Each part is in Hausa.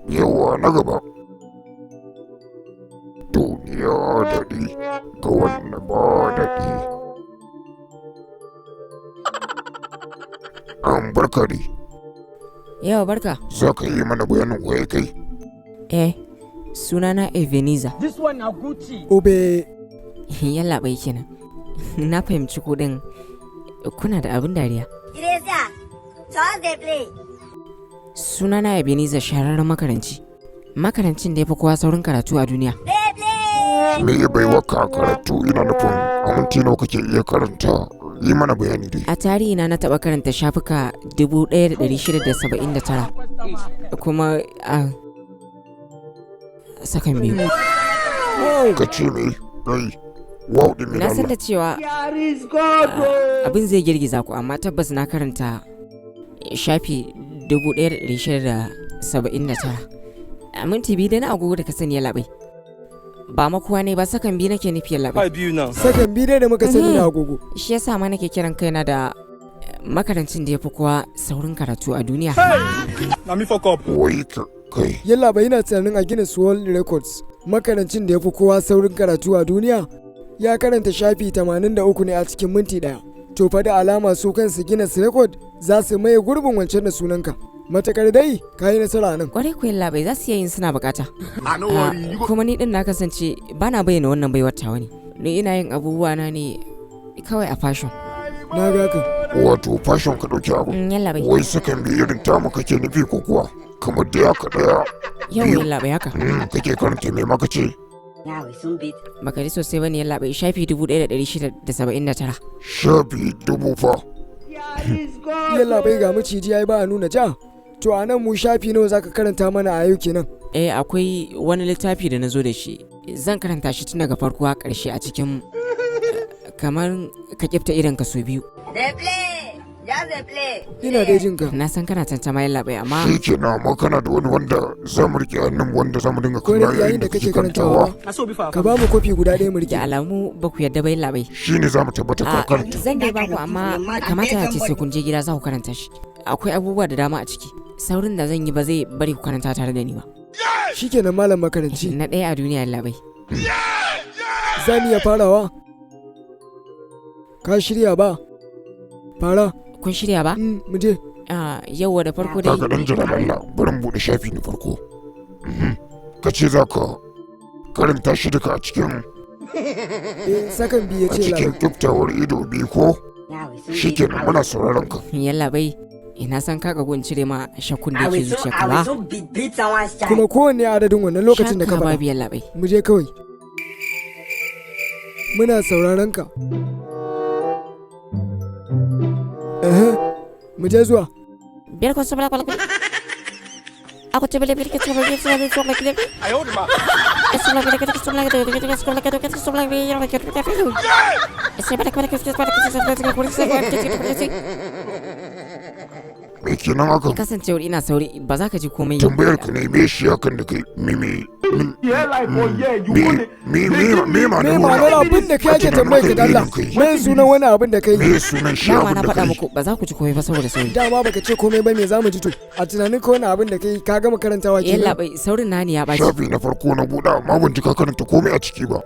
Yawa na gaba. Duniya daɗi ga wanda ba daɗi. An barka dai. Yawa barka. Za ka yi mana bayanin waye kai? Sunana Ebenezer. This one na Gucci. Obe. Yalla bai kenan. Na fahimci kuɗin kuna da abin dariya. Teresa, so they play. Sunana Ebenezer shahararren makaranci. Makarancin da ya fi kowa saurin karatu a duniya. Me ya baiwa ka karatu ina nufin a minti nawa kake iya karanta? Yi mana bayani dai. A tarihi na taɓa karanta shafuka 1679 kuma a sakan biyu. Ka ce me? Kai, wow ɗin Na san da cewa abin zai girgiza ku amma tabbas na karanta shafi 1679. A minti biyu da na agogo da ka sani ya labai. Ba makuwa ne ba sakan biyu nake nufi ya labai. Sakan biyu da muka sani na agogo. Shi yasa ma nake kiran kaina da makarancin da ya fi kowa saurin karatu a duniya. Wai kai. Yalla bai yana tunanin a Guinness World Records. Makarancin da ya fi kowa saurin karatu a duniya ya karanta shafi 83 ne a cikin minti ɗaya. To fa da alama su kansu Guinness Record za su maye gurbin wancan da sunanka. Matakar dai ka yi nasara nan. Kwarai kuwa labai za su iya yin suna bukata. Kuma ni din na kasance ba na bayyana wannan baiwar tawa ne. Ni ina yin abubuwa na ne kawai a fashion. Na ga ka. Wato fashion ka ɗauki abu. Yalla bai. Wai sakan biyu irin tamu kake nufi ko kuwa? Kamar da ya ka ɗaya. Yau yalla bai haka. Kake karanta me maka ce? Baka ji sosai bane yalla bai shafi 1679. Shafi 1000 fa. Yalla bai ga maciji yayi ba a nuna ja. To a nan mu shafi nawa zaka karanta mana a yau kenan? Akwai wani littafi da na zo da shi. Zan karanta shi tun daga farko a ƙarshe a cikin kamar ka kifta idan ka so biyu. Ina dai jin ka. Na san kana tantama yalla bai amma Shi ke na ma kana da wani wanda za mu riƙe hannun wanda za mu dinga Ko kalla yayin da kake karantawa. Ka ba mu kofi guda ɗaya mu rike. da alamu ba ku yarda ba yalla bai. Shi ne za mu tabbata ka karanta. Zan dai ba ku amma kamata ya ce sai kun je gida za ku karanta shi. Akwai abubuwa da dama a ciki. Saurin da zan yi ba zai bari ku karanta tare da ni ba. Shikenan malam makaranci. Na ɗaya a duniya yalla bai. Za mu iya farawa? Ka shirya ba? Fara. Kun shirya ba? Mu je. Yauwa da farko dai. Kaga dan jira Allah bari mu buɗe shafi na farko. Ka ce za ka karanta shi duka a cikin Sakan biyu ya a ce cikin labai. kiftawar ido biyu ko? Shi ke nan muna sauraron ka. Yalla bai. Ina san ka ga gun cire ma shakkun da ke zuciyarka ba. Kuma kowanne adadin wannan lokacin da ka Shakka faɗa. babu yalla bai. Mu je kawai. Muna sauraron ka. Mu je zuwa. Biyar ko sabla kwalkwal. Aku coba lihat kita coba lihat kita coba lihat. Ayo dah. Coba lihat kita coba lihat kita coba lihat kita coba lihat kita coba lihat. Me kenan haka? Kasancewar ina sauri ba za ka ji komai. Tambayar ka ne me shi hakan da kai me ma Me ma'anar abin da kai ake tambayar ka dalla? Me sunan wani abin da kai? Me sunan shi Dama abin na da faɗa kai? muku ba za ku ji komai ba saboda sauri. Dama baka ce komai ba me zamu ji to? A tunanin ka wani abin da kai ka gama karantawa Yalla kenan. bai saurin na ne ya ɓaci. Shafi na farko na buɗa amma ban ji ka karanta komai a ciki ba.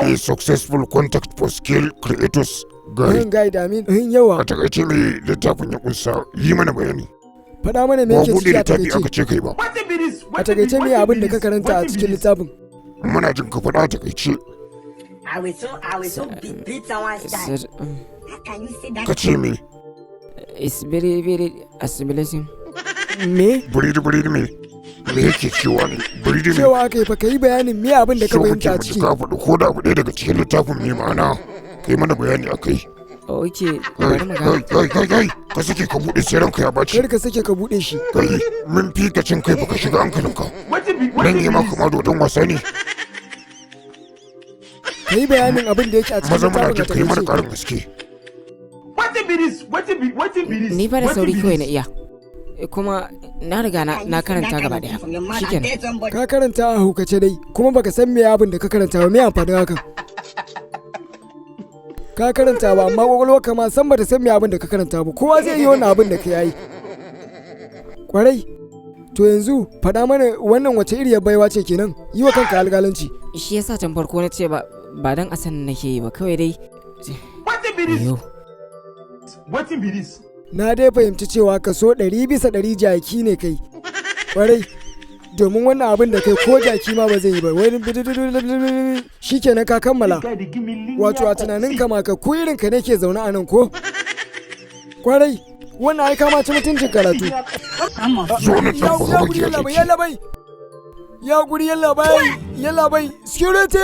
A successful contact for skill creators guide. Guide Amin. Yawa. A takaice me littafin ya kunsa yi mana bayani. Faɗa mana me Ba yake buɗe ciki a littafi aka takaice. ce kai ba. A takaice me abin da ka karanta a cikin littafin? Muna jin ka faɗa a takaice. Sir, Ka ce me? It's very very assimilation. Me? Biridi me? Me yake cewa ne? Biridi me? Cewa aka yi fa ka yi bayanin me abin da ka So kake fahimta a mu ji ciki. ka faɗi ko da abu ɗaya daga cikin littafin mai ma'ana. Kai mana bayani a kai. Okay, bari mu ga. Kai, ka sake ka buɗe sai ranka ya ɓaci. Kar ka sake ka buɗe shi. Kai, mun fi ka cin kai baka shiga hankalinka. Nan yi maka ma dodon wasa ne. Ka yi bayanin abin da yake a cikin Maza muna littafin jin a kai mana takaice. ƙarin gaske. Ni fa da sauri kawai na iya. Kuma na riga na karanta gaba daya. Shikenan. Ka karanta a hukace dai kuma baka san me abin da ka karanta ba me amfanin hakan. Ka karanta ba amma kwakwalwarka ma san bata san me abin da ka karanta ba kowa zai yi wannan abin da ka yi. Kwarai. To yanzu faɗa mana wannan wace iriyar baiwa ce kenan, yi wa kanka alƙalanci. Shi yasa can farko na ce ba dan a san nake yi ba kawai dai. Na dai fahimci cewa kaso 100% jaki ne kai. Kwarai. Domin wannan abin da kai ko jaki ma ba zai yi ba. Wani shi kenan ka kammala. Wato a tunaninka ma ka ku irinka ne ke zaune a nan ko? Kwarai. Wannan ai kama ci mutuncin karatu. Ya guri yalla bai security.